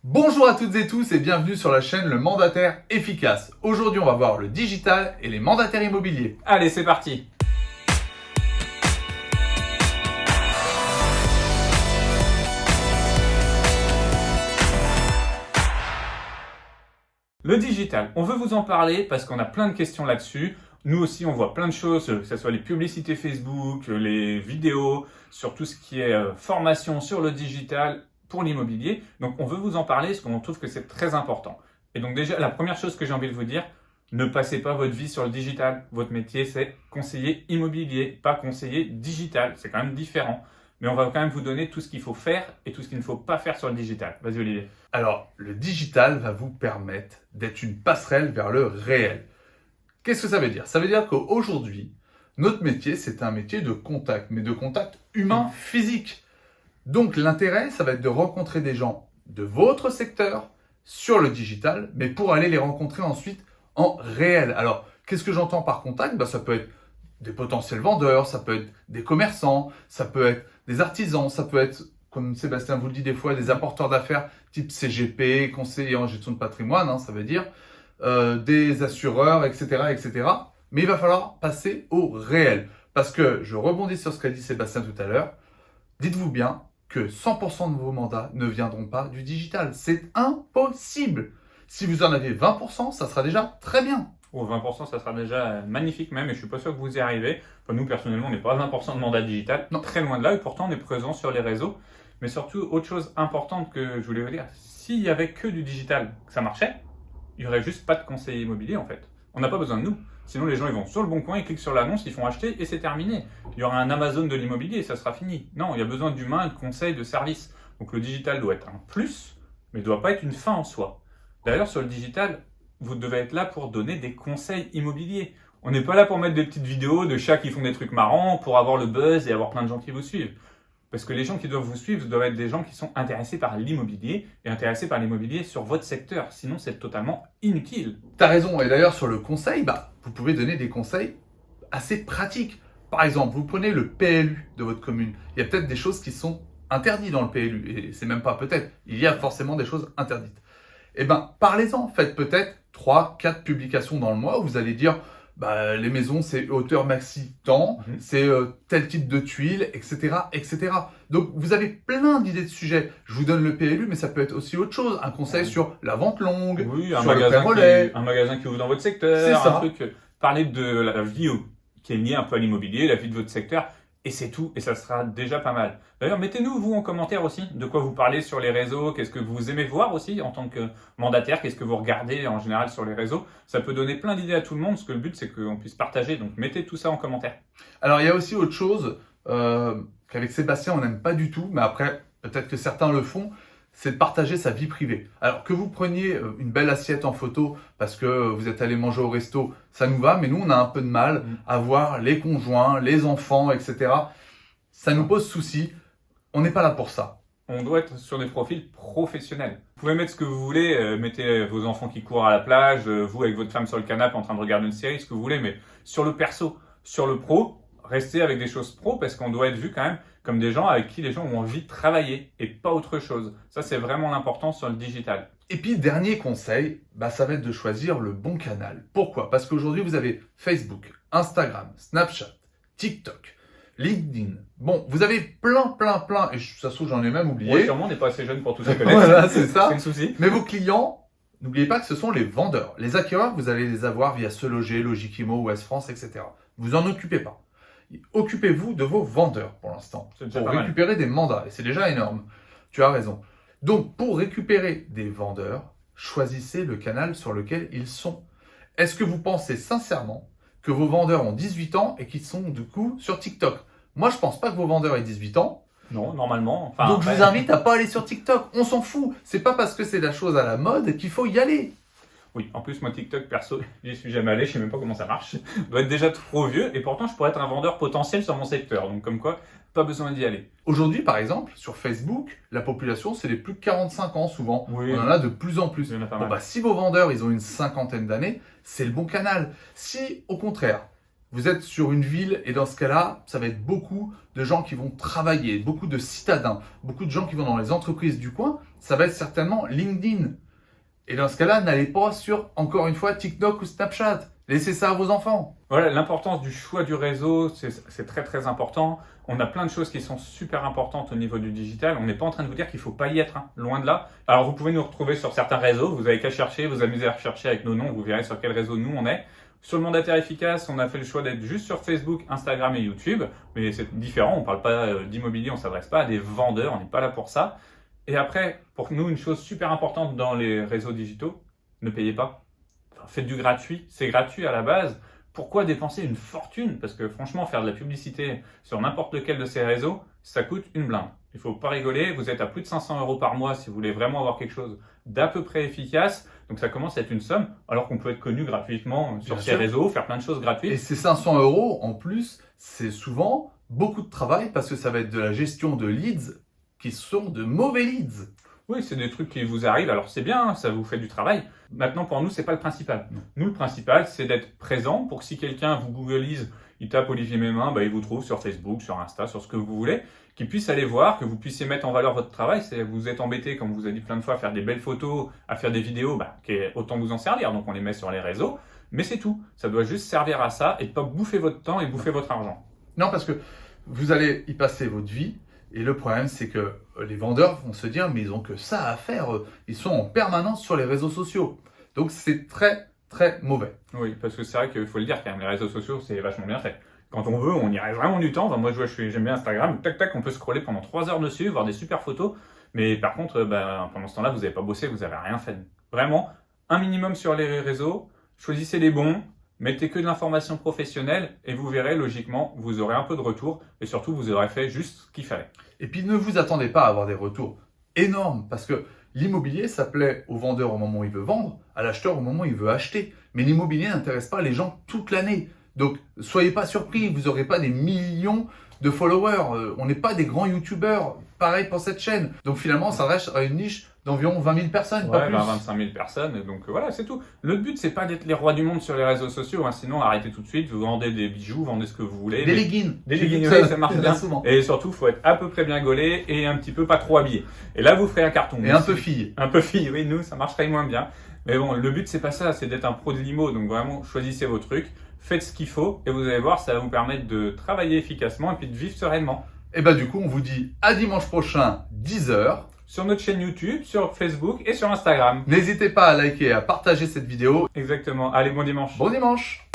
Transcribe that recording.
Bonjour à toutes et tous et bienvenue sur la chaîne Le Mandataire Efficace. Aujourd'hui, on va voir le digital et les mandataires immobiliers. Allez, c'est parti! Le digital, on veut vous en parler parce qu'on a plein de questions là-dessus. Nous aussi, on voit plein de choses, que ce soit les publicités Facebook, les vidéos, sur tout ce qui est formation sur le digital pour l'immobilier. Donc, on veut vous en parler parce qu'on trouve que c'est très important. Et donc déjà, la première chose que j'ai envie de vous dire, ne passez pas votre vie sur le digital. Votre métier, c'est conseiller immobilier, pas conseiller digital. C'est quand même différent. Mais on va quand même vous donner tout ce qu'il faut faire et tout ce qu'il ne faut pas faire sur le digital. Vas-y, Olivier. Alors, le digital va vous permettre d'être une passerelle vers le réel. Qu'est-ce que ça veut dire? Ça veut dire qu'aujourd'hui, notre métier, c'est un métier de contact, mais de contact humain, physique. Donc, l'intérêt, ça va être de rencontrer des gens de votre secteur sur le digital, mais pour aller les rencontrer ensuite en réel. Alors, qu'est-ce que j'entends par contact? Ça peut être des potentiels vendeurs, ça peut être des commerçants, ça peut être des artisans, ça peut être, comme Sébastien vous le dit des fois, des apporteurs d'affaires type CGP, conseiller en gestion de patrimoine, ça veut dire, des assureurs, etc., etc. Mais il va falloir passer au réel. Parce que, je rebondis sur ce qu'a dit Sébastien tout à l'heure, dites-vous bien que 100% de vos mandats ne viendront pas du digital. C'est impossible. Si vous en avez 20%, ça sera déjà très bien. Au 20%, ça sera déjà magnifique même, et je suis pas sûr que vous y arrivez. Enfin, nous, personnellement, on n'est pas à 20% de mandat digital, Non. Très loin de là, et pourtant, on est présent sur les réseaux. Mais surtout, autre chose importante que je voulais vous dire, s'il y avait que du digital, que ça marchait, il n'y aurait juste pas de conseiller immobilier, en fait. On n'a pas besoin de nous. Sinon, les gens, ils vont sur le bon coin, ils cliquent sur l'annonce, ils font acheter, et c'est terminé. Il y aura un Amazon de l'immobilier, et ça sera fini. Non, il y a besoin d'humains, de conseils, de services. Donc, le digital doit être un plus, mais ne doit pas être une fin en soi. D'ailleurs, sur le digital, vous devez être là pour donner des conseils immobiliers. On n'est pas là pour mettre des petites vidéos de chats qui font des trucs marrants, pour avoir le buzz et avoir plein de gens qui vous suivent. Parce que les gens qui doivent vous suivre doivent être des gens qui sont intéressés par l'immobilier et intéressés par l'immobilier sur votre secteur. Sinon, c'est totalement inutile. T'as raison. Et d'ailleurs, sur le conseil, vous pouvez donner des conseils assez pratiques. Par exemple, vous prenez le PLU de votre commune. Il y a peut-être des choses qui sont interdites dans le PLU. Et c'est même pas peut-être. Il y a forcément des choses interdites. Parlez-en. Faites peut-être 3-4 publications dans le mois où vous allez dire les maisons, c'est hauteur maxi temps, c'est tel type de tuiles, etc., etc. Donc, vous avez plein d'idées de sujets. Je vous donne le PLU, mais ça peut être aussi autre chose. Un conseil sur la vente longue, Oui, sur le prêt relais. un magasin qui ouvre dans votre secteur, C'est ça. Parler de la vie qui est liée un peu à l'immobilier, la vie de votre secteur, et c'est tout, et ça sera déjà pas mal. D'ailleurs, mettez-nous, vous, en commentaire aussi, de quoi vous parlez sur les réseaux, qu'est-ce que vous aimez voir aussi en tant que mandataire, qu'est-ce que vous regardez en général sur les réseaux. Ça peut donner plein d'idées à tout le monde, parce que le but, c'est qu'on puisse partager, donc mettez tout ça en commentaire. Alors, il y a aussi autre chose qu'avec Sébastien, on n'aime pas du tout, mais après, peut-être que certains le font, c'est de partager sa vie privée. Alors que vous preniez une belle assiette en photo parce que vous êtes allé manger au resto, ça nous va, mais nous, on a un peu de mal à voir les conjoints, les enfants, etc. Ça nous pose souci. On n'est pas là pour ça. On doit être sur des profils professionnels. Vous pouvez mettre ce que vous voulez, mettez vos enfants qui courent à la plage, vous avec votre femme sur le canapé en train de regarder une série, ce que vous voulez, mais sur le perso, sur le pro, restez avec des choses pro parce qu'on doit être vu quand même comme des gens avec qui les gens ont envie de travailler et pas autre chose. Ça, c'est vraiment l'important sur le digital. Et puis, dernier conseil, ça va être de choisir le bon canal. Pourquoi? Parce qu'aujourd'hui, vous avez Facebook, Instagram, Snapchat, TikTok, LinkedIn. Bon, vous avez plein, et ça se trouve, j'en ai même oublié. Oui, sûrement, on n'est pas assez jeune pour tout ça connaître. Voilà, c'est ça. C'est le souci. Mais vos clients, n'oubliez pas que ce sont les vendeurs. Les acquéreurs, vous allez les avoir via Se Loger, Logiquimo, Ouest France, etc. Vous en occupez pas. Occupez-vous de vos vendeurs pour l'instant, pour récupérer des mandats. Et c'est déjà énorme. Tu as raison. Donc, pour récupérer des vendeurs, choisissez le canal sur lequel ils sont. Est-ce que vous pensez sincèrement que vos vendeurs ont 18 ans et qu'ils sont du coup sur TikTok? Moi, je pense pas que vos vendeurs aient 18 ans. Non, normalement. Donc, je vous invite à pas aller sur TikTok. On s'en fout. C'est pas parce que c'est la chose à la mode qu'il faut y aller. Oui, en plus, moi, TikTok, perso, j'y suis jamais allé, je sais même pas comment ça marche. Je dois être déjà trop vieux, et pourtant, je pourrais être un vendeur potentiel sur mon secteur. Donc, comme quoi, pas besoin d'y aller. Aujourd'hui, par exemple, sur Facebook, la population, c'est les plus de 45 ans souvent. Oui. On en a de plus en plus. Il y en a pas mal. Si vos vendeurs, ils ont une cinquantaine d'années, c'est le bon canal. Si, au contraire, Vous êtes sur une ville et dans ce cas-là, ça va être beaucoup de gens qui vont travailler, beaucoup de citadins, beaucoup de gens qui vont dans les entreprises du coin. Ça va être certainement LinkedIn. Et dans ce cas-là, n'allez pas sur, encore une fois, TikTok ou Snapchat. Laissez ça à vos enfants. Voilà, l'importance du choix du réseau, c'est très très important. On a plein de choses qui sont super importantes au niveau du digital. On n'est pas en train de vous dire qu'il ne faut pas y être, hein, loin de là. Alors vous pouvez nous retrouver sur certains réseaux, vous n'avez qu'à chercher, vous amusez à rechercher avec nos noms, vous verrez sur quel réseau nous on est. Sur le mandataire efficace, on a fait le choix d'être juste sur Facebook, Instagram et YouTube, mais c'est différent, on ne parle pas d'immobilier, on ne s'adresse pas à des vendeurs, on n'est pas là pour ça. Et après, pour nous, une chose super importante dans les réseaux digitaux, ne payez pas. Enfin, faites du gratuit, c'est gratuit à la base. Pourquoi dépenser une fortune? Parce que franchement, faire de la publicité sur n'importe lequel de ces réseaux, ça coûte une blinde. Il ne faut pas rigoler, vous êtes à plus de 500 € par mois si vous voulez vraiment avoir quelque chose d'à peu près efficace. Donc ça commence à être une somme, alors qu'on peut être connu gratuitement sur ces réseaux, faire plein de choses gratuites. Et ces 500 € en plus, c'est souvent beaucoup de travail parce que ça va être de la gestion de leads qui sont de mauvais leads. Oui, c'est des trucs qui vous arrivent, alors c'est bien, ça vous fait du travail. Maintenant, pour nous, c'est pas le principal. Nous, le principal, c'est d'être présent pour que si quelqu'un vous googlise, il tape Olivier Mémin, il vous trouve sur Facebook, sur Insta, sur ce que vous voulez, qu'il puisse aller voir, que vous puissiez mettre en valeur votre travail. C'est vous êtes embêté, comme vous avez dit plein de fois, à faire des belles photos, à faire des vidéos, autant vous en servir. Donc on les met sur les réseaux, mais c'est tout. Ça doit juste servir à ça et pas bouffer votre temps et bouffer votre argent. Non, parce que vous allez y passer votre vie. Et le problème, c'est que les vendeurs vont se dire, mais ils ont que ça à faire. Ils sont en permanence sur les réseaux sociaux. Donc, c'est très, très mauvais. Oui, parce que c'est vrai qu'il faut le dire quand même, les réseaux sociaux, c'est vachement bien fait. Quand on veut, on y reste vraiment du temps. Enfin, moi, j'aime bien Instagram. Tac, tac, on peut scroller pendant 3 heures dessus, voir des super photos. Mais par contre, pendant ce temps-là, vous n'avez pas bossé, vous n'avez rien fait. Vraiment, un minimum sur les réseaux. Choisissez les bons. Mettez que de l'information professionnelle et vous verrez, logiquement, vous aurez un peu de retour et surtout, vous aurez fait juste ce qu'il fallait. Et puis, ne vous attendez pas à avoir des retours énormes parce que l'immobilier, ça plaît au vendeur au moment où il veut vendre, à l'acheteur au moment où il veut acheter. Mais l'immobilier n'intéresse pas les gens toute l'année. Donc, soyez pas surpris, vous n'aurez pas des millions de followers. On n'est pas des grands youtubeurs. Pareil pour cette chaîne. Donc, finalement, on s'adresse à une niche d'environ 20 000 personnes, pas plus. 25 000 personnes, et donc voilà, c'est tout. Le but, c'est pas d'être les rois du monde sur les réseaux sociaux, hein, sinon arrêtez tout de suite, vous vendez des bijoux, vendez ce que vous voulez. Des leggings. Des leggings, oui, ça marche bien. Souvent. Et surtout, il faut être à peu près bien gaulé et un petit peu pas trop habillé. Et là, vous ferez un carton. Et un peu fille. Un peu fille, oui, nous, ça marcherait moins bien. Mais bon, le but, c'est pas ça, c'est d'être un pro de l'IMO, donc vraiment, choisissez vos trucs, faites ce qu'il faut, et vous allez voir, ça va vous permettre de travailler efficacement et puis de vivre sereinement. Et du coup, on vous dit à dimanche prochain, 10 h. Sur notre chaîne YouTube, sur Facebook et sur Instagram. N'hésitez pas à liker et à partager cette vidéo. Exactement. Allez, bon dimanche. Bon dimanche.